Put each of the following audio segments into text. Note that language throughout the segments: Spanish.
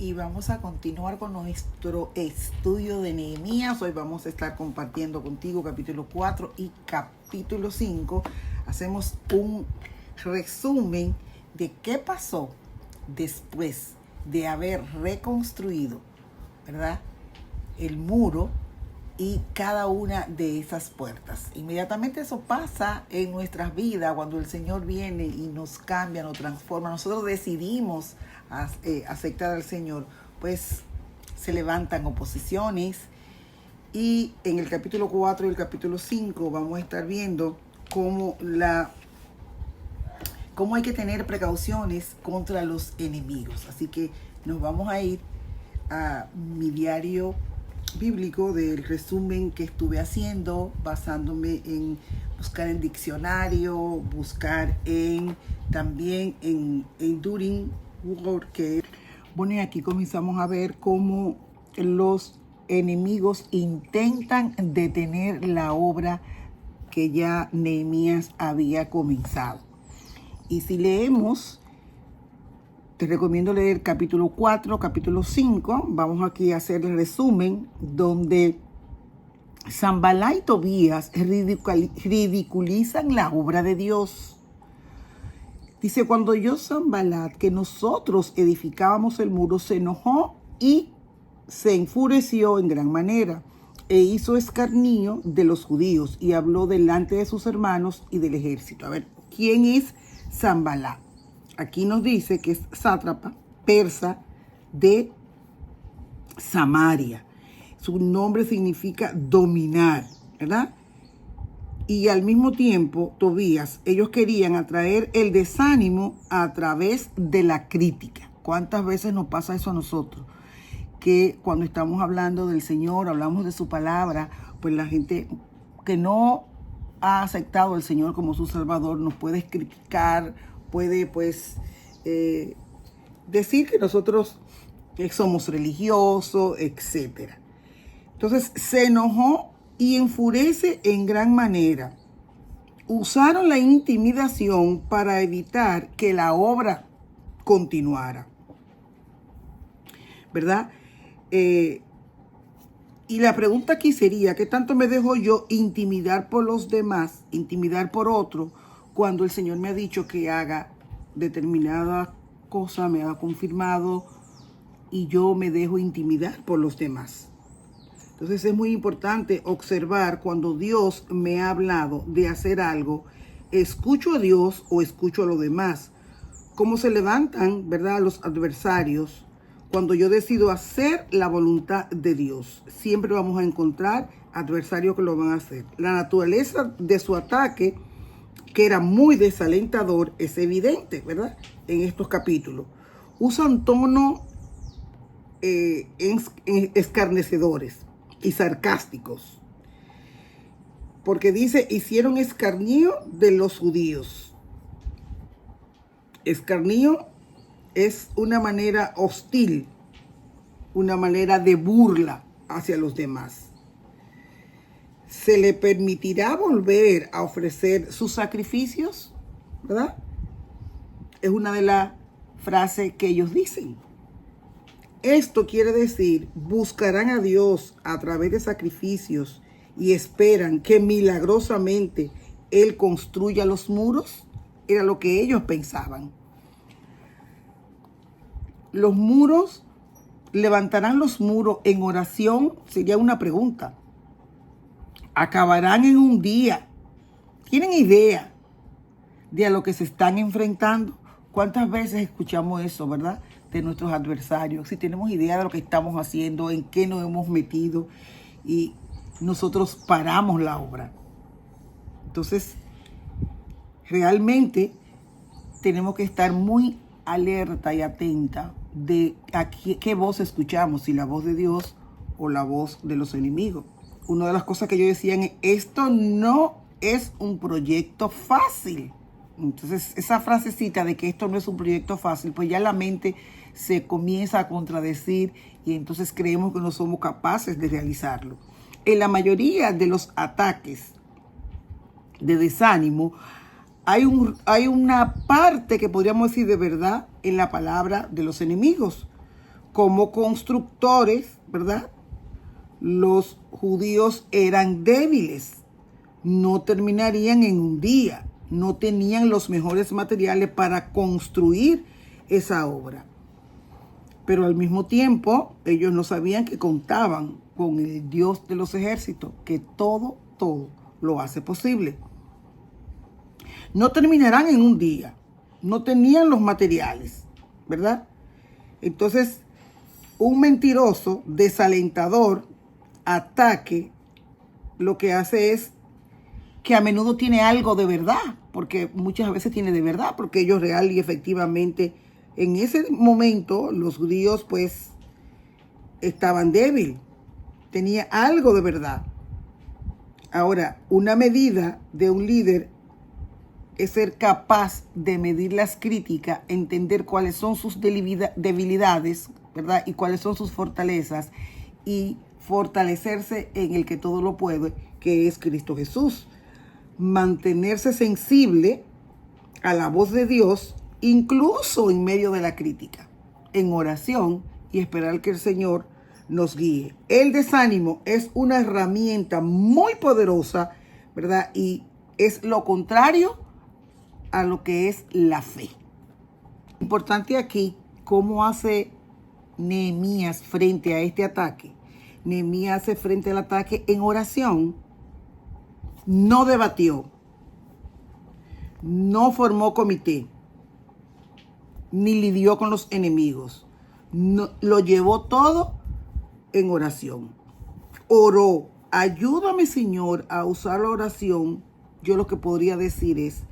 Y vamos a continuar con nuestro estudio de Nehemías. Hoy vamos a estar compartiendo contigo capítulo 4 y capítulo 5. Hacemos un resumen de qué pasó después de haber reconstruido, ¿verdad?, el muro y cada una de esas puertas. Inmediatamente eso pasa en nuestras vidas cuando el Señor viene y nos cambia, nos transforma. Nosotros decidimos aceptar al Señor, pues se levantan oposiciones. Y en el capítulo 4 y el capítulo 5 vamos a estar viendo cómo hay que tener precauciones contra los enemigos. Así que nos vamos a ir a mi diario bíblico del resumen que estuve haciendo, basándome en buscar en diccionario, buscar también en Enduring Word, que bueno, y aquí comenzamos a ver cómo los enemigos intentan detener la obra que ya Nehemías había comenzado. Y si leemos, te recomiendo leer capítulo 4, capítulo 5. Vamos aquí a hacer el resumen donde Sanballat y Tobías ridiculizan la obra de Dios. Dice, cuando oyó Sanballat que nosotros edificábamos el muro, se enojó y se enfureció en gran manera e hizo escarnio de los judíos y habló delante de sus hermanos y del ejército. A ver, ¿quién es Sanballat? Aquí nos dice que es sátrapa persa de Samaria. Su nombre significa dominar, ¿verdad? Y al mismo tiempo, Tobías, ellos querían atraer el desánimo a través de la crítica. ¿Cuántas veces nos pasa eso a nosotros? Que cuando estamos hablando del Señor, hablamos de su palabra, pues la gente que no ha aceptado al Señor como su Salvador nos puede criticar, puede decir que nosotros somos religiosos, etc. Entonces se enojó y enfurece en gran manera. Usaron la intimidación para evitar que la obra continuara, ¿verdad? Y la pregunta aquí sería, ¿qué tanto me dejo yo intimidar por los demás, intimidar por otro, cuando el Señor me ha dicho que haga determinada cosa, me ha confirmado, y yo me dejo intimidar por los demás? Entonces es muy importante observar cuando Dios me ha hablado de hacer algo, ¿escucho a Dios o escucho a los demás? ¿Cómo se levantan, verdad, los adversarios? Cuando yo decido hacer la voluntad de Dios, siempre vamos a encontrar adversarios que lo van a hacer. La naturaleza de su ataque, que era muy desalentador, es evidente, ¿verdad? En estos capítulos. Usan tonos escarnecedores y sarcásticos. Porque dice, hicieron escarnio de los judíos. Escarnio es una manera hostil, una manera de burla hacia los demás. ¿Se le permitirá volver a ofrecer sus sacrificios? ¿Verdad? Es una de las frases que ellos dicen. Esto quiere decir, buscarán a Dios a través de sacrificios y esperan que milagrosamente Él construya los muros. Era lo que ellos pensaban. Los muros, levantarán los muros en oración, sería una pregunta. Acabarán en un día. ¿Tienen idea de a lo que se están enfrentando? ¿Cuántas veces escuchamos eso, verdad?, de nuestros adversarios? Si tenemos idea de lo que estamos haciendo, en qué nos hemos metido, y nosotros paramos la obra. Entonces, realmente tenemos que estar muy alerta y atenta de qué voz escuchamos, si la voz de Dios o la voz de los enemigos. Una de las cosas que yo decía es, esto no es un proyecto fácil. Entonces, esa frasecita de que esto no es un proyecto fácil, pues ya la mente se comienza a contradecir y entonces creemos que no somos capaces de realizarlo. En la mayoría de los ataques de desánimo, hay una parte que podríamos decir de verdad en la palabra de los enemigos. como constructores, ¿verdad? Los judíos eran débiles, no terminarían en un día, no tenían los mejores materiales para construir esa obra. Pero al mismo tiempo, ellos no sabían que contaban con el Dios de los ejércitos, que todo lo hace posible. No terminarán en un día, no tenían los materiales, ¿verdad? Entonces, un mentiroso, desalentador, ataque, lo que hace es que a menudo tiene algo de verdad, porque muchas veces tiene de verdad, porque ellos real y efectivamente en ese momento los judíos pues estaban débiles, tenía algo de verdad. Ahora, una medida de un líder es ser capaz de medir las críticas, entender cuáles son sus debilidades, ¿verdad? Y cuáles son sus fortalezas y fortalecerse en el que todo lo puede, que es Cristo Jesús. Mantenerse sensible a la voz de Dios, incluso en medio de la crítica, en oración y esperar que el Señor nos guíe. El desánimo es una herramienta muy poderosa, ¿verdad? Y es lo contrario a lo que es la fe. Importante aquí, ¿cómo hace Nehemías frente a este ataque? Nehemías hace frente al ataque en oración. No debatió, no formó comité, ni lidió con los enemigos. No, lo llevó todo en oración. Oró. Ayúdame, Señor, a usar la oración. Yo lo que podría decir es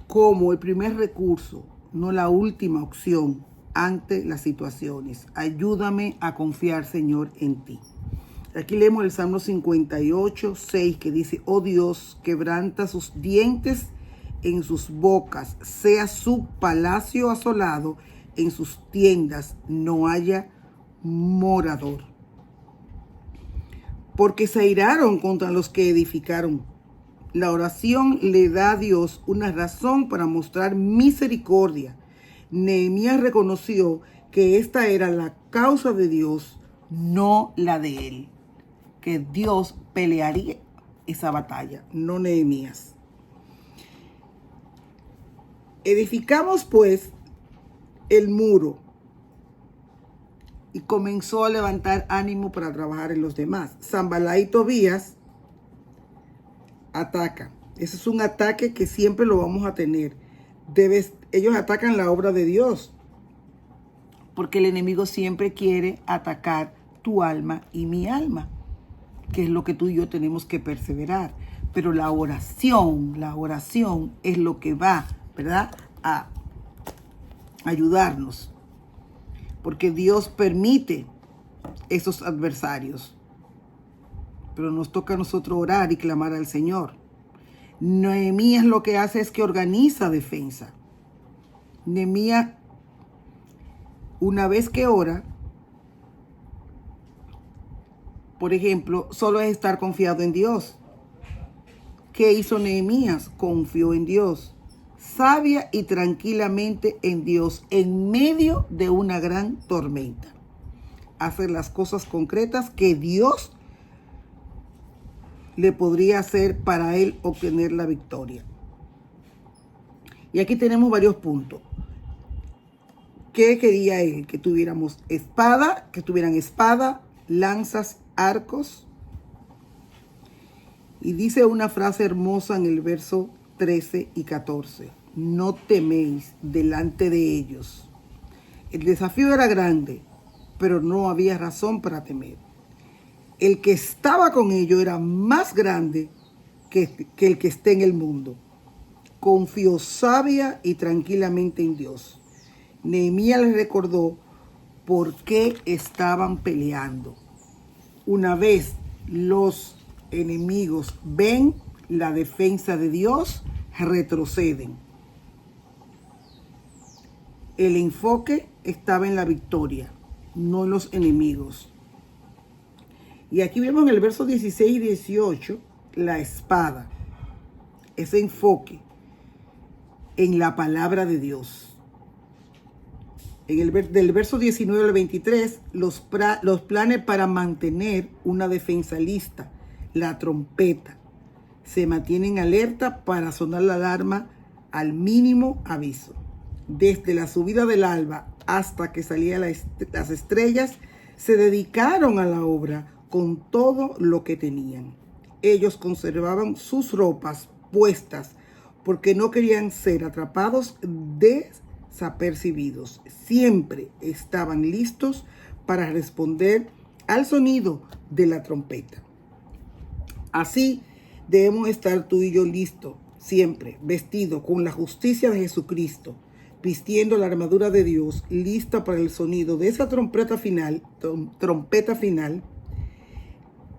como el primer recurso, no la última opción ante las situaciones. Ayúdame a confiar, Señor, en ti. Aquí leemos el Salmo 58, 6, que dice: oh Dios, quebranta sus dientes en sus bocas, sea su palacio asolado, en sus tiendas no haya morador. Porque se airaron contra los que edificaron. La oración le da a Dios una razón para mostrar misericordia. Nehemías reconoció que esta era la causa de Dios, no la de él. Que Dios pelearía esa batalla, no Nehemías. Edificamos pues el muro y comenzó a levantar ánimo para trabajar en los demás. Sanballat y Tobías atacan. Ese es un ataque que siempre lo vamos a tener. Ellos atacan la obra de Dios, porque el enemigo siempre quiere atacar tu alma y mi alma, que es lo que tú y yo tenemos que perseverar. Pero la oración es lo que va, ¿verdad?, a ayudarnos, porque Dios permite esos adversarios, pero nos toca a nosotros orar y clamar al Señor. Nehemías lo que hace es que organiza defensa. Nehemías, una vez que ora, por ejemplo, solo es estar confiado en Dios. ¿Qué hizo Nehemías? Confió en Dios, sabia y tranquilamente en Dios, en medio de una gran tormenta. Hacer las cosas concretas que Dios le podría hacer para él obtener la victoria. Y aquí tenemos varios puntos. ¿Qué quería él? Que tuviéramos espada, que tuvieran espada, lanzas, arcos. Y dice una frase hermosa en el verso 13 y 14. No teméis delante de ellos. El desafío era grande, pero no había razón para temer. El que estaba con ellos era más grande que el que esté en el mundo. Confió sabia y tranquilamente en Dios. Nehemías les recordó por qué estaban peleando. Una vez los enemigos ven la defensa de Dios, retroceden. El enfoque estaba en la victoria, no en los enemigos. Y aquí vemos en el verso 16 y 18 la espada, ese enfoque en la palabra de Dios, del verso 19 al 23, los planes para mantener una defensa lista, la trompeta. Se mantienen alerta para sonar la alarma al mínimo aviso. Desde la subida del alba hasta que salían las estrellas, se dedicaron a la obra con todo lo que tenían. Ellos conservaban sus ropas puestas porque no querían ser atrapados desapercibidos. Siempre estaban listos para responder al sonido de la trompeta. Así debemos estar tú y yo listos, siempre vestidos con la justicia de Jesucristo, vistiendo la armadura de Dios, lista para el sonido de esa trompeta final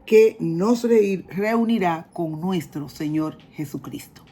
que nos reunirá con nuestro Señor Jesucristo.